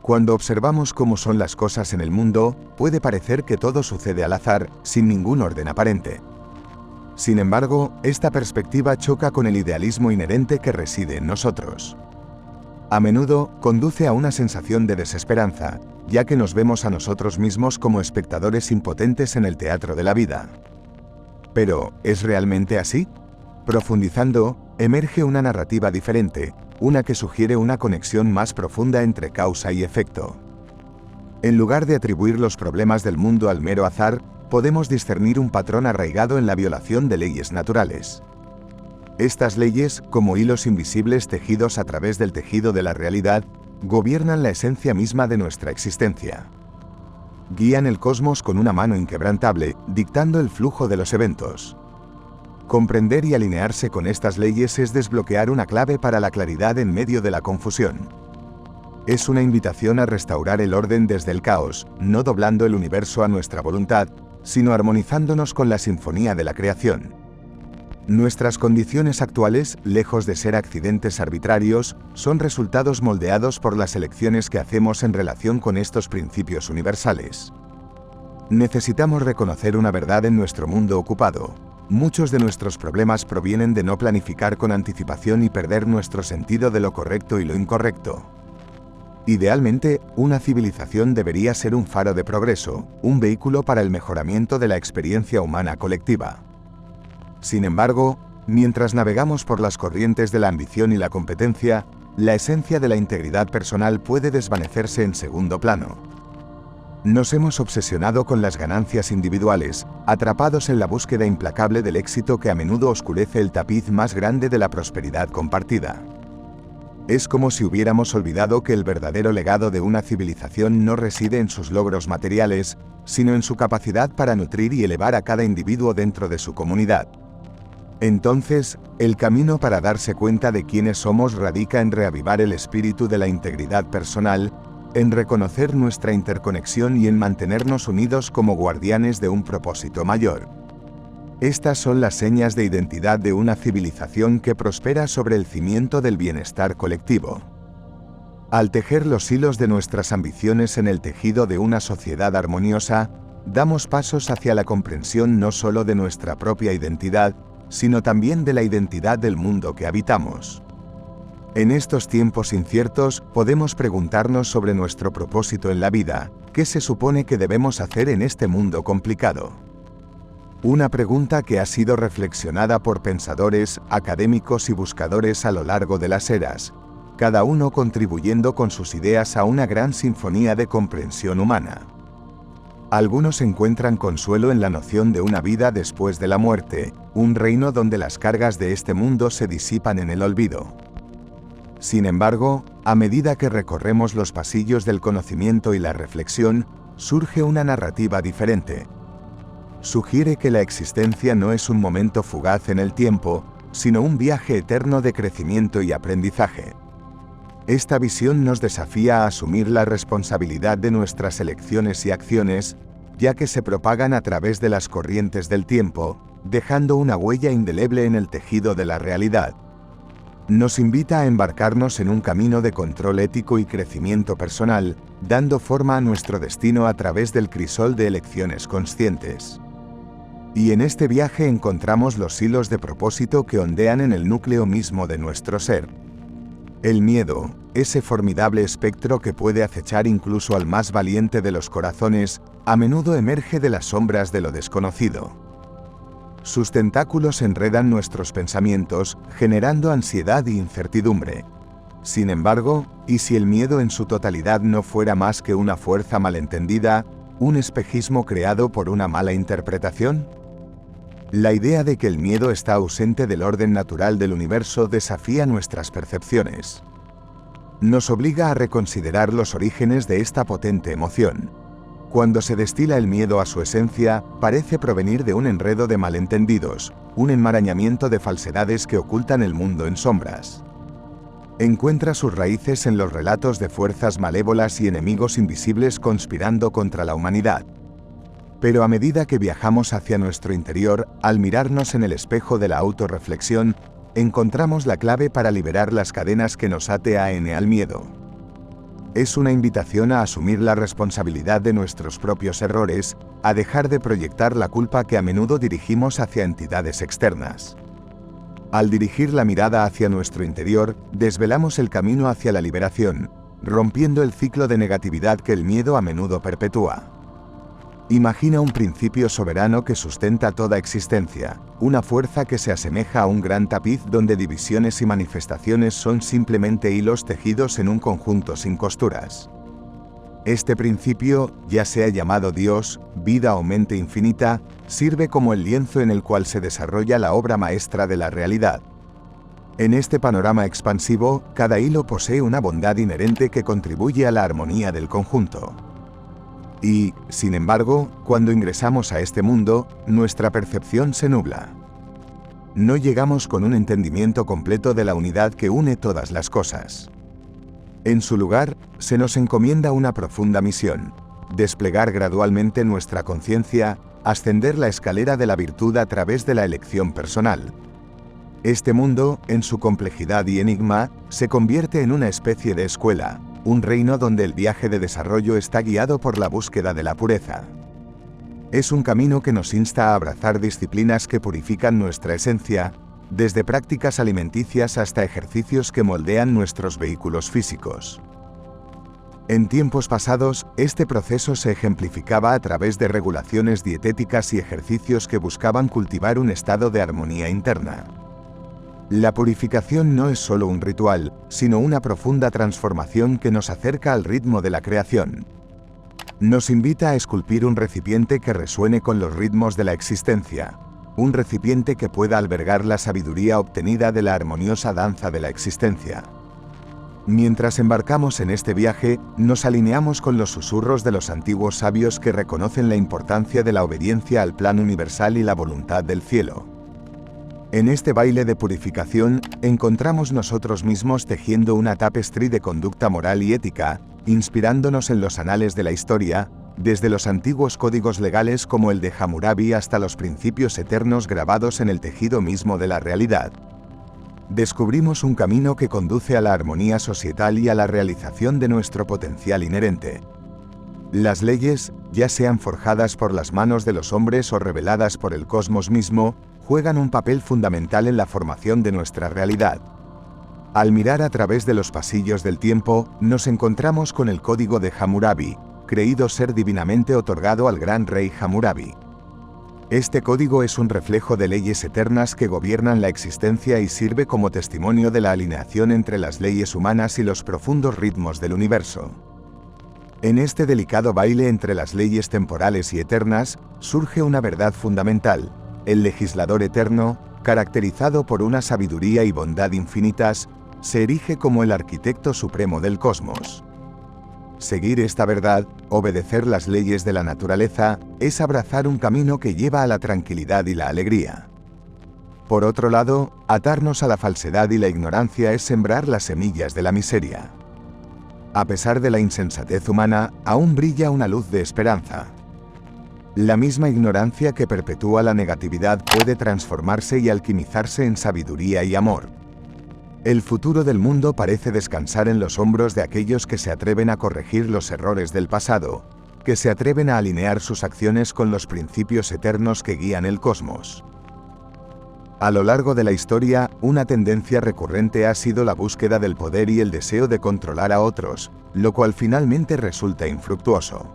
Cuando observamos cómo son las cosas en el mundo, puede parecer que todo sucede al azar, sin ningún orden aparente. Sin embargo, esta perspectiva choca con el idealismo inherente que reside en nosotros. A menudo, conduce a una sensación de desesperanza, ya que nos vemos a nosotros mismos como espectadores impotentes en el teatro de la vida. Pero, ¿es realmente así? Profundizando, emerge una narrativa diferente, una que sugiere una conexión más profunda entre causa y efecto. En lugar de atribuir los problemas del mundo al mero azar, podemos discernir un patrón arraigado en la violación de leyes naturales. Estas leyes, como hilos invisibles tejidos a través del tejido de la realidad, gobiernan la esencia misma de nuestra existencia. Guían el cosmos con una mano inquebrantable, dictando el flujo de los eventos. Comprender y alinearse con estas leyes es desbloquear una clave para la claridad en medio de la confusión. Es una invitación a restaurar el orden desde el caos, no doblando el universo a nuestra voluntad, sino armonizándonos con la sinfonía de la creación. Nuestras condiciones actuales, lejos de ser accidentes arbitrarios, son resultados moldeados por las elecciones que hacemos en relación con estos principios universales. Necesitamos reconocer una verdad en nuestro mundo ocupado. Muchos de nuestros problemas provienen de no planificar con anticipación y perder nuestro sentido de lo correcto y lo incorrecto. Idealmente, una civilización debería ser un faro de progreso, un vehículo para el mejoramiento de la experiencia humana colectiva. Sin embargo, mientras navegamos por las corrientes de la ambición y la competencia, la esencia de la integridad personal puede desvanecerse en segundo plano. Nos hemos obsesionado con las ganancias individuales, atrapados en la búsqueda implacable del éxito que a menudo oscurece el tapiz más grande de la prosperidad compartida. Es como si hubiéramos olvidado que el verdadero legado de una civilización no reside en sus logros materiales, sino en su capacidad para nutrir y elevar a cada individuo dentro de su comunidad. Entonces, el camino para darse cuenta de quiénes somos radica en reavivar el espíritu de la integridad personal, en reconocer nuestra interconexión y en mantenernos unidos como guardianes de un propósito mayor. Estas son las señas de identidad de una civilización que prospera sobre el cimiento del bienestar colectivo. Al tejer los hilos de nuestras ambiciones en el tejido de una sociedad armoniosa, damos pasos hacia la comprensión no solo de nuestra propia identidad, sino también de la identidad del mundo que habitamos. En estos tiempos inciertos, podemos preguntarnos sobre nuestro propósito en la vida, ¿qué se supone que debemos hacer en este mundo complicado? Una pregunta que ha sido reflexionada por pensadores, académicos y buscadores a lo largo de las eras, cada uno contribuyendo con sus ideas a una gran sinfonía de comprensión humana. Algunos encuentran consuelo en la noción de una vida después de la muerte, un reino donde las cargas de este mundo se disipan en el olvido. Sin embargo, a medida que recorremos los pasillos del conocimiento y la reflexión, surge una narrativa diferente. Sugiere que la existencia no es un momento fugaz en el tiempo, sino un viaje eterno de crecimiento y aprendizaje. Esta visión nos desafía a asumir la responsabilidad de nuestras elecciones y acciones, ya que se propagan a través de las corrientes del tiempo, dejando una huella indeleble en el tejido de la realidad. Nos invita a embarcarnos en un camino de control ético y crecimiento personal, dando forma a nuestro destino a través del crisol de elecciones conscientes. Y en este viaje encontramos los hilos de propósito que ondean en el núcleo mismo de nuestro ser. El miedo, ese formidable espectro que puede acechar incluso al más valiente de los corazones, a menudo emerge de las sombras de lo desconocido. Sus tentáculos enredan nuestros pensamientos, generando ansiedad e incertidumbre. Sin embargo, ¿y si el miedo en su totalidad no fuera más que una fuerza malentendida, un espejismo creado por una mala interpretación? La idea de que el miedo está ausente del orden natural del universo desafía nuestras percepciones. Nos obliga a reconsiderar los orígenes de esta potente emoción. Cuando se destila el miedo a su esencia, parece provenir de un enredo de malentendidos, un enmarañamiento de falsedades que ocultan el mundo en sombras. Encuentra sus raíces en los relatos de fuerzas malévolas y enemigos invisibles conspirando contra la humanidad. Pero a medida que viajamos hacia nuestro interior, al mirarnos en el espejo de la autorreflexión, encontramos la clave para liberar las cadenas que nos ate al miedo. es una invitación a asumir la responsabilidad de nuestros propios errores, a dejar de proyectar la culpa que a menudo dirigimos hacia entidades externas. Al dirigir la mirada hacia nuestro interior, desvelamos el camino hacia la liberación, rompiendo el ciclo de negatividad que el miedo a menudo perpetúa. Imagina un principio soberano que sustenta toda existencia, una fuerza que se asemeja a un gran tapiz donde divisiones y manifestaciones son simplemente hilos tejidos en un conjunto sin costuras. Este principio, ya sea llamado Dios, vida o mente infinita, sirve como el lienzo en el cual se desarrolla la obra maestra de la realidad. En este panorama expansivo, cada hilo posee una bondad inherente que contribuye a la armonía del conjunto. Y, sin embargo, cuando ingresamos a este mundo, nuestra percepción se nubla. No llegamos con un entendimiento completo de la unidad que une todas las cosas. En su lugar, se nos encomienda una profunda misión: desplegar gradualmente nuestra conciencia, ascender la escalera de la virtud a través de la elección personal. Este mundo, en su complejidad y enigma, se convierte en una especie de escuela, un reino donde el viaje de desarrollo está guiado por la búsqueda de la pureza. Es un camino que nos insta a abrazar disciplinas que purifican nuestra esencia, desde prácticas alimenticias hasta ejercicios que moldean nuestros vehículos físicos. En tiempos pasados, este proceso se ejemplificaba a través de regulaciones dietéticas y ejercicios que buscaban cultivar un estado de armonía interna. La purificación no es solo un ritual, sino una profunda transformación que nos acerca al ritmo de la creación. Nos invita a esculpir un recipiente que resuene con los ritmos de la existencia, un recipiente que pueda albergar la sabiduría obtenida de la armoniosa danza de la existencia. Mientras embarcamos en este viaje, nos alineamos con los susurros de los antiguos sabios que reconocen la importancia de la obediencia al plan universal y la voluntad del cielo. En este baile de purificación, encontramos nosotros mismos tejiendo una tapestry de conducta moral y ética, inspirándonos en los anales de la historia, desde los antiguos códigos legales como el de Hammurabi hasta los principios eternos grabados en el tejido mismo de la realidad. Descubrimos un camino que conduce a la armonía societal y a la realización de nuestro potencial inherente. Las leyes, ya sean forjadas por las manos de los hombres o reveladas por el cosmos mismo, juegan un papel fundamental en la formación de nuestra realidad. Al mirar a través de los pasillos del tiempo, nos encontramos con el código de Hammurabi, creído ser divinamente otorgado al gran rey Hammurabi. Este código es un reflejo de leyes eternas que gobiernan la existencia y sirve como testimonio de la alineación entre las leyes humanas y los profundos ritmos del universo. En este delicado baile entre las leyes temporales y eternas, surge una verdad fundamental: el legislador eterno, caracterizado por una sabiduría y bondad infinitas, se erige como el arquitecto supremo del cosmos. Seguir esta verdad, obedecer las leyes de la naturaleza, es abrazar un camino que lleva a la tranquilidad y la alegría. Por otro lado, atarnos a la falsedad y la ignorancia es sembrar las semillas de la miseria. A pesar de la insensatez humana, aún brilla una luz de esperanza. La misma ignorancia que perpetúa la negatividad puede transformarse y alquimizarse en sabiduría y amor. El futuro del mundo parece descansar en los hombros de aquellos que se atreven a corregir los errores del pasado, que se atreven a alinear sus acciones con los principios eternos que guían el cosmos. A lo largo de la historia, una tendencia recurrente ha sido la búsqueda del poder y el deseo de controlar a otros, lo cual finalmente resulta infructuoso.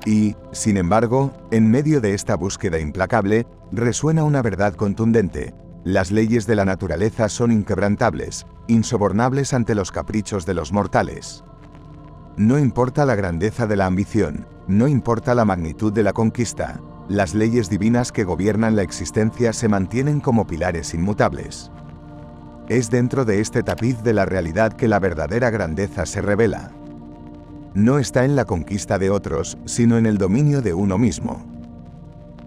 Y, sin embargo, en medio de esta búsqueda implacable, resuena una verdad contundente: las leyes de la naturaleza son inquebrantables, insobornables ante los caprichos de los mortales. No importa la grandeza de la ambición, no importa la magnitud de la conquista, las leyes divinas que gobiernan la existencia se mantienen como pilares inmutables. Es dentro de este tapiz de la realidad que la verdadera grandeza se revela. No está en la conquista de otros, sino en el dominio de uno mismo.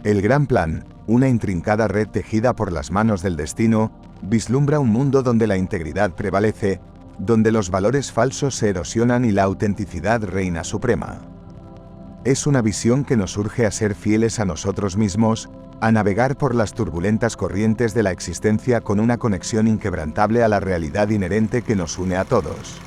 El gran plan, una intrincada red tejida por las manos del destino, vislumbra un mundo donde la integridad prevalece, donde los valores falsos se erosionan y la autenticidad reina suprema. Es una visión que nos urge a ser fieles a nosotros mismos, a navegar por las turbulentas corrientes de la existencia con una conexión inquebrantable a la realidad inherente que nos une a todos.